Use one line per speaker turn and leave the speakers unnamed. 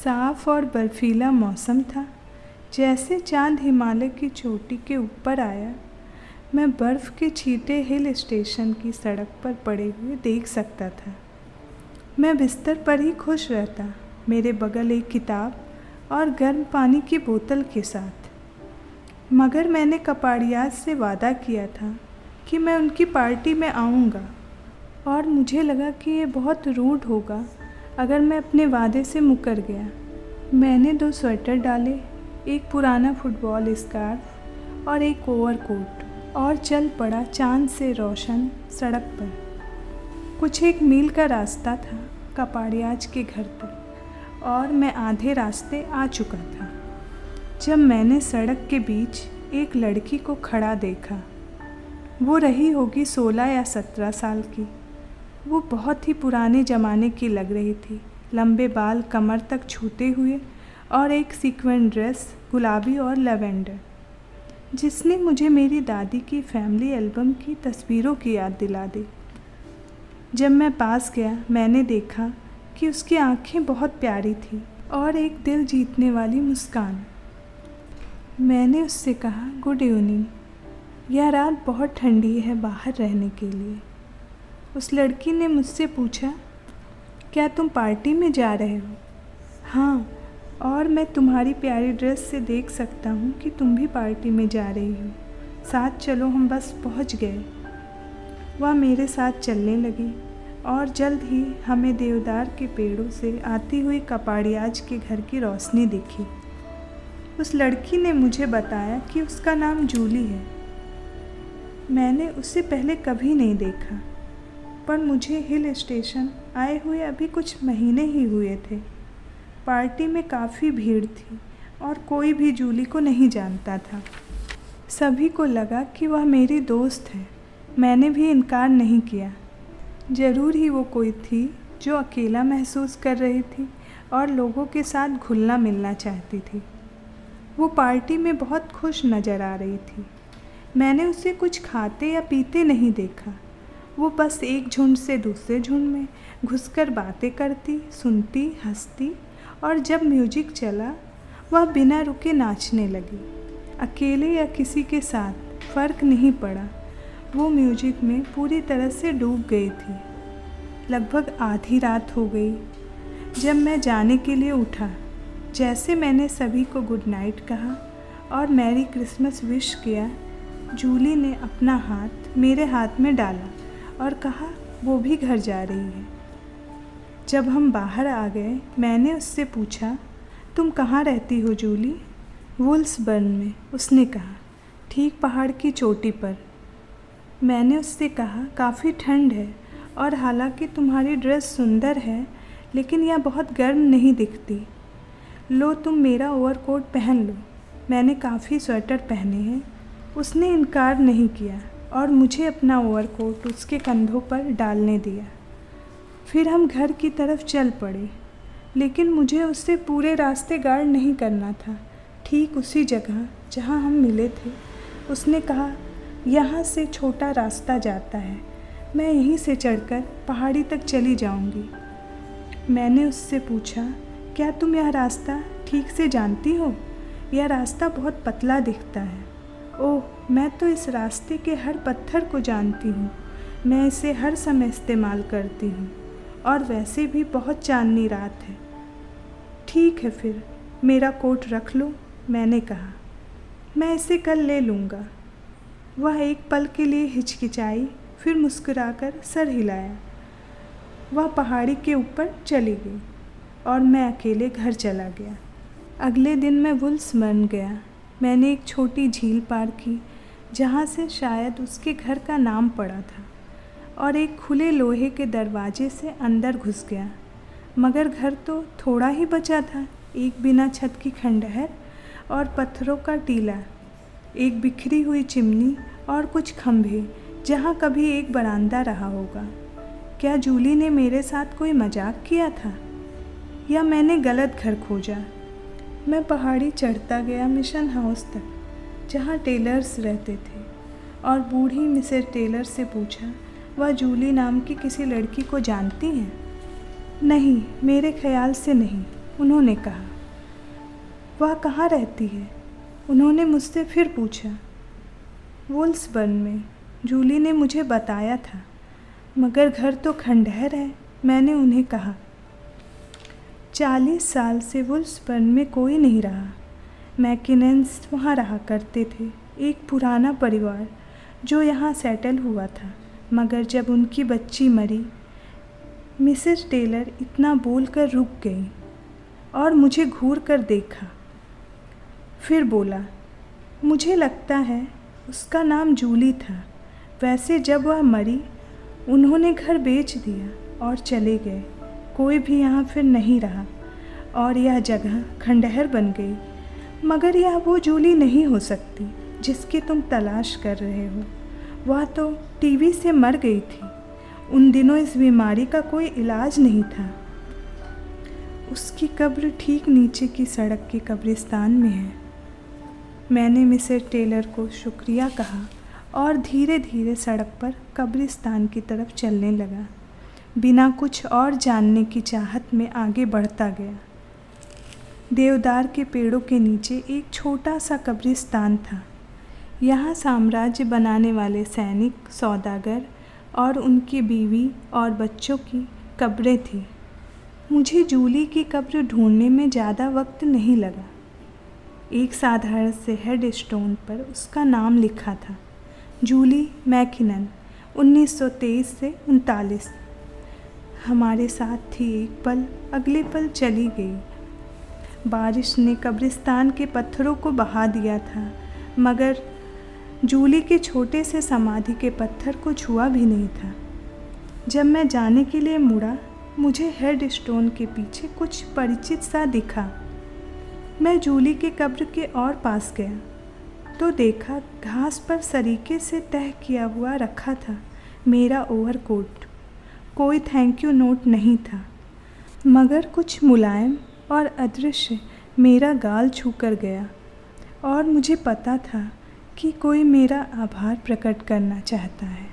साफ और बर्फीला मौसम था। जैसे चांद हिमालय की चोटी के ऊपर आया, मैं बर्फ़ के छींटे हिल स्टेशन की सड़क पर पड़े हुए देख सकता था। मैं बिस्तर पर ही खुश रहता, मेरे बगल एक किताब और गर्म पानी की बोतल के साथ। मगर मैंने कपाड़ियाज से वादा किया था कि मैं उनकी पार्टी में आऊँगा, और मुझे लगा कि ये बहुत रूड होगा अगर मैं अपने वादे से मुकर गया। मैंने 2 स्वेटर डाले, एक पुराना फुटबॉल स्कार्फ और एक ओवरकोट, और चल पड़ा चांद से रोशन सड़क पर। कुछ 1 मील का रास्ता था कपाड़ियाज के घर तक, और मैं आधे रास्ते आ चुका था जब मैंने सड़क के बीच एक लड़की को खड़ा देखा। वो रही होगी 16 या 17 साल की। वो बहुत ही पुराने ज़माने की लग रही थी, लंबे बाल कमर तक छूते हुए और एक सीक्वेंट ड्रेस गुलाबी और लैवेंडर, जिसने मुझे मेरी दादी की फैमिली एल्बम की तस्वीरों की याद दिला दी। जब मैं पास गया, मैंने देखा कि उसकी आंखें बहुत प्यारी थी और एक दिल जीतने वाली मुस्कान। मैंने उससे कहा, गुड इवनिंग, यह रात बहुत ठंडी है बाहर रहने के लिए। उस लड़की ने मुझसे पूछा, क्या तुम पार्टी में जा रहे हो? हाँ, और मैं तुम्हारी प्यारी ड्रेस से देख सकता हूँ कि तुम भी पार्टी में जा रही हो। साथ चलो, हम बस पहुँच गए। वह मेरे साथ चलने लगी और जल्द ही हमें देवदार के पेड़ों से आती हुई कपाड़ियाज के घर की रोशनी दिखी। उस लड़की ने मुझे बताया कि उसका नाम जूली है। मैंने उसे पहले कभी नहीं देखा, पर मुझे हिल स्टेशन आए हुए अभी कुछ महीने ही हुए थे। पार्टी में काफ़ी भीड़ थी और कोई भी जूली को नहीं जानता था। सभी को लगा कि वह मेरी दोस्त है। मैंने भी इनकार नहीं किया। ज़रूर ही वो कोई थी जो अकेला महसूस कर रही थी और लोगों के साथ घुलना मिलना चाहती थी। वो पार्टी में बहुत खुश नज़र आ रही थी। मैंने उसे कुछ खाते या पीते नहीं देखा। वो बस एक झुंड से दूसरे झुंड में घुसकर बातें करती, सुनती, हंसती, और जब म्यूजिक चला वह बिना रुके नाचने लगी। अकेले या किसी के साथ फ़र्क नहीं पड़ा, वो म्यूजिक में पूरी तरह से डूब गई थी। लगभग आधी रात हो गई जब मैं जाने के लिए उठा। जैसे मैंने सभी को गुड नाइट कहा और मैरी क्रिसमस विश किया, जूली ने अपना हाथ मेरे हाथ में डाला और कहा वो भी घर जा रही है। जब हम बाहर आ गए, मैंने उससे पूछा, तुम कहाँ रहती हो जूली? वुल्सबर्न में, उसने कहा, ठीक पहाड़ की चोटी पर। मैंने उससे कहा, काफ़ी ठंड है और हालांकि तुम्हारी ड्रेस सुंदर है, लेकिन यह बहुत गर्म नहीं दिखती। लो, तुम मेरा ओवरकोट पहन लो, मैंने काफ़ी स्वेटर पहने हैं। उसने इनकार नहीं किया और मुझे अपना ओवरकोट उसके कंधों पर डालने दिया। फिर हम घर की तरफ चल पड़े, लेकिन मुझे उससे पूरे रास्ते गार्ड नहीं करना था। ठीक उसी जगह जहाँ हम मिले थे, उसने कहा, यहाँ से छोटा रास्ता जाता है, मैं यहीं से चढ़कर पहाड़ी तक चली जाऊँगी। मैंने उससे पूछा, क्या तुम यह रास्ता ठीक से जानती हो? यह रास्ता बहुत पतला दिखता है। ओह, मैं तो इस रास्ते के हर पत्थर को जानती हूँ। मैं इसे हर समय इस्तेमाल करती हूँ, और वैसे भी बहुत चांदनी रात है। ठीक है, फिर मेरा कोट रख लो, मैंने कहा, मैं इसे कल ले लूँगा। वह एक पल के लिए हिचकिचाई, फिर मुस्कुराकर सर हिलाया। वह पहाड़ी के ऊपर चली गई और मैं अकेले घर चला गया। अगले दिन मैं वुल्सबर्न गया। मैंने एक छोटी झील पार की जहाँ से शायद उसके घर का नाम पड़ा था, और एक खुले लोहे के दरवाजे से अंदर घुस गया। मगर घर तो थोड़ा ही बचा था, एक बिना छत की खंडहर और पत्थरों का टीला, एक बिखरी हुई चिमनी और कुछ खंभे जहाँ कभी एक बरामदा रहा होगा। क्या जूली ने मेरे साथ कोई मजाक किया था, या मैंने गलत घर खोजा? मैं पहाड़ी चढ़ता गया मिशन हाउस तक, जहाँ टेलर्स रहते थे, और बूढ़ी मिसेस टेलर से पूछा, वह जूली नाम की किसी लड़की को जानती हैं? नहीं, मेरे ख्याल से नहीं। उन्होंने कहा। वह कहाँ रहती है? उन्होंने मुझसे फिर पूछा। वुल्सबर्न में, जूली ने मुझे बताया था, मगर घर तो खंडहर है, मैंने उन्हें कहा। 40 साल से वुल्सबर्न में कोई नहीं रहा। मैकिनेंस वहाँ रहा करते थे, एक पुराना परिवार जो यहाँ सेटल हुआ था, मगर जब उनकी बच्ची मरी, मिसेस टेलर इतना बोलकर रुक गई और मुझे घूर कर देखा। फिर बोला, मुझे लगता है उसका नाम जूली था। वैसे जब वह मरी, उन्होंने घर बेच दिया और चले गए। कोई भी यहाँ फिर नहीं रहा और यह जगह खंडहर बन गई। मगर यह वो जूली नहीं हो सकती जिसकी तुम तलाश कर रहे हो। वह तो टीबी से मर गई थी। उन दिनों इस बीमारी का कोई इलाज नहीं था। उसकी कब्र ठीक नीचे की सड़क के कब्रिस्तान में है। मैंने मिसेस टेलर को शुक्रिया कहा और धीरे धीरे सड़क पर कब्रिस्तान की तरफ चलने लगा, बिना कुछ और जानने की चाहत में आगे बढ़ता गया। देवदार के पेड़ों के नीचे एक छोटा सा कब्रिस्तान था। यहाँ साम्राज्य बनाने वाले सैनिक, सौदागर और उनकी बीवी और बच्चों की कब्रें थीं। मुझे जूली की कब्र ढूंढने में ज़्यादा वक्त नहीं लगा। एक साधारण से हेड स्टोन पर उसका नाम लिखा था, जूली मैकिनन, 1923 से 39। हमारे साथ थी एक पल, अगले पल चली गई। बारिश ने कब्रिस्तान के पत्थरों को बहा दिया था, मगर जूली के छोटे से समाधि के पत्थर को छुआ भी नहीं था। जब मैं जाने के लिए मुड़ा, मुझे हेड स्टोन के पीछे कुछ परिचित सा दिखा। मैं जूली के कब्र के और पास गया तो देखा घास पर सरीके से तह किया हुआ रखा था मेरा ओवरकोट। कोई थैंक यू नोट नहीं था, मगर कुछ मुलायम और अदृश्य मेरा गाल छू कर गया और मुझे पता था कि कोई मेरा आभार प्रकट करना चाहता है।